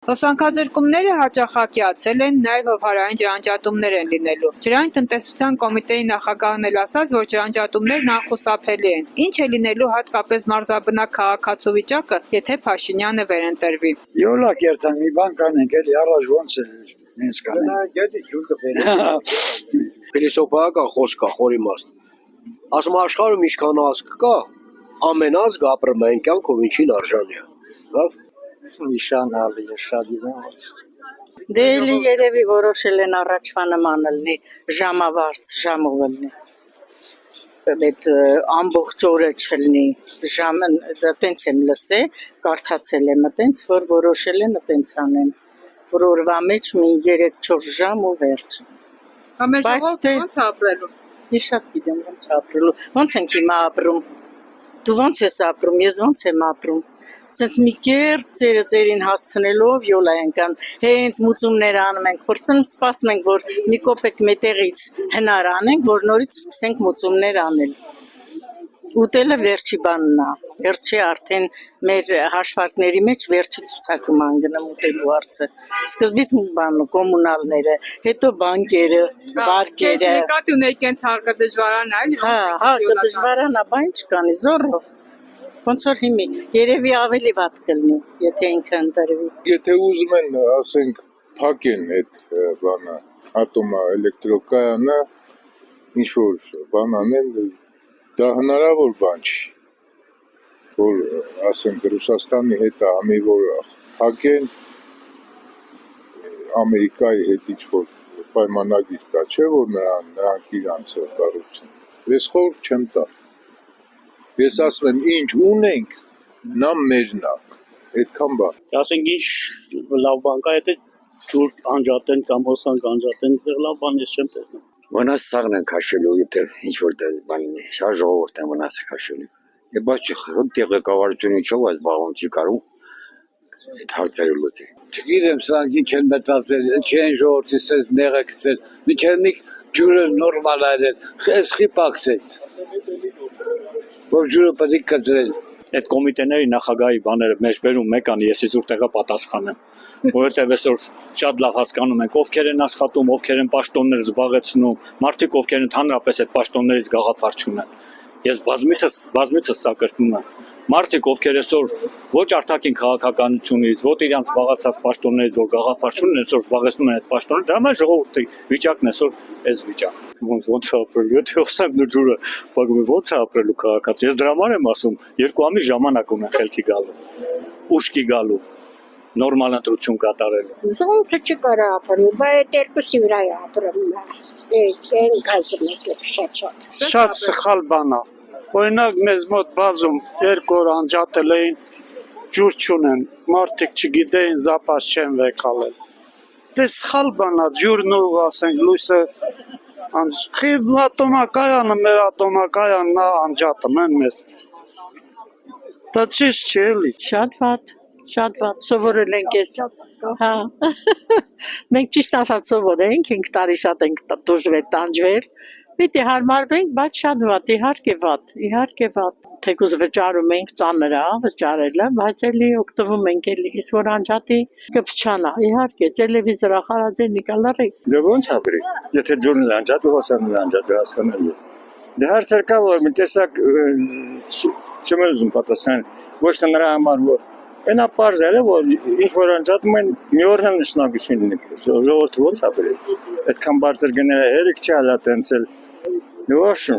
Լուսանկարզրկումները հաճախակյացել են, նաև հովհարային ջրանջատումներ են լինելու։ Ջրային տնտեսության կոմիտեի նախագահն էլ ասաց, որ ջրանջատումներն անխուսափելի են։ Ինչ է լինելու հատկապես մարզաբնակ քաղաքացու վիճակը, եթե Փաշինյանը վերընտրվի։ Յոլա կերտան մի բան կանենք, էլի առաջ ոնց է նենց կանենք։ Գետի ջուր կբերենք։ Փիլիսոփայական խոսք կա, խորի մաս։ Ասում աշխարհում ինչքան ազգ կա, ամեն ազգ ապրում է այն կյանքով ինչին արժանի է։ Լավ։ Նշանալի է, շատ իրենց։ Դե էլի երևի որոշել են առաջվա նման լինի, ժամավարձ, ժամով լինի։ Այդ ամբողջ օրը չլինի, ժամը տենց եմ լսել, կարդացել եմ տենց, որ որոշել են տենց անեն, որ օրվա մեջ մի 3-4 ժամ ու վերջ։ Ամեն ժողովուրդը ոնց ապրելու։ Ես շատ գիտեմ ոնց ապրելու, ոնց ենք հիմա ապրում։ Դու ոնց ես ապրում, ես ոնց եմ ապրում։ Սենց մի կերպ ծերին հասցնելով յոլա ենքան, հենց մուծումներ անում ենք, փորձում սպասում ենք, որ մի կոպեկ մետեղից հնար անենք, որ նորից սկսենք մուծումներ անել։ Ուտելը վերջի բանն է, վերջի արդեն մեր հաշվարկների մեջ վերջի ցուցակում անգնում ուտելու հարցը։ Սկզբից բանը կոմունալները, հետո բանկերը, վարկերը։ Նկատի ունեք այնց հարկը դժվարան է, էլի։ Հարկը դժվարան է, բան չկանի, զորով։ Ոնց որ հիմի, երևի ավելի վատ կլինի, եթե ինքը ընտրվի։ Եթե ուզում են, ասենք, փակեն այդ բանը, ատոմա էլեկտրոկայանը, ինչ որ բան անեն, դա հնարավոր բան չի, որ ասենք Ռուսաստանի հետ ամի որ փակեն, Ամերիկայի հետ ինչ որ պայմանագիր կա, չէ որ նրանք իրանց կառուցեն։ Ես խորհուրդ չեմ տա։ Ես ասում եմ, ինչ ունենք, նա մերն է, այդքան բան։ Ասենք ինչ լավ բան կա, եթե ջուր անջատեն կամ հոսանք անջատեն, դեռ լավ բան ես չեմ տեսնում։ Վնաս սաղն են քաշելու, եթե ինչ-որ բան լինի, շատ ժողովուրդ են վնասը քաշելու։ Եվ բայց տեղեկավարությունը ինչով այս բաղում չի կարող այդ հարցերը լուծել։ Չգիտեմ, սրանք ինչ են մտածել, չեն ժողովրդի սենց նեղը գցել, միջանիկ ջուրը նորմալ այրել, այս խի պակսեց, որ ջուրը պետք է կծրել։ Այդ կոմիտեների նախագահի բաները մեջ բերում մեկան, ես իզուր տեղը պատասխանեմ, որովհետև այսօր շատ լավ հասկանում ենք, ովքեր են աշխատում, ովքեր են պաշտոններ զբաղեցնում, մարդիկ ովքեր ընդհանրապես այդ պաշտոններից գաղափար չունեն։ Ես բազմիցս սա կրկնում եմ։ Մարդիկ ովքեր այսօր ոչ արտաքին քաղաքականությունից, ոչ իրանց զբաղացած պաշտոններից, որ գաղափար չունեն, այսօր զբաղեցնում են այդ պաշտոնները, դրա համար ժողովրդի վիճակն այսօր այս վիճակ։ Ոնց է ապրելու, եթե հոսանք ու ջուրը փակում է, ոնց է ապրելու քաղաքացի։ Ես դրա համար եմ ասում, 2 ամիս ժամանակ ունեն խելքի գալու, ուշքի գալու, նորմալ ընտրություն կատարելու։ Ժողովուրդը չի կարող ապրել, բայց այդ երկուսի վրա է ապրում։ Այն գազում է շատ։ Շատ սխալ բան է։ Օրինակ մեզ մոտ բազում 2 օր անջատել էին, ջուր չունեն, մարդիկ չգիտեին, զապաս չեն վեկալել։ Դե սխալ բան է, ջուրն ու ասենք լույսը ատոմակայանը, մեր ատոմակայանն է անջատում են մեզ։ Դա ճիշտ չէ էլի։ Շատ վատ, սովորել ենք ես։ Հա։ Մենք ճիշտ ասած սովորել ենք, 5 տարի շատ ենք դժվել, տանջվել։ Պիտի հարմարվենք, բայց շատ վատ, իհարկե վատ։ Թեկուզ վճարում ենք ծանր է, վճարելը, բայց էլի օգտվում ենք էլի, իսկ որ անջատի կփչանա, իհարկե, տելևիզորա խարաձեր նիկալարի։ Դե ոնց ապրի, եթե ջուրն անջատ ու հոսանքն անջատ հասկանալի։ Դե հարցեր կա, որ մի տեսակ չեմ ուզում պատասխանել, ոչ թե նրա համար, որ այնա պարզել է, որ ինչ որ անջատում են մի օրն էլ նշանակություն ունի, ժողովուրդը ոնց ապրի, այդքան բարձր գները հերիք չի հալա տենցել, ոչ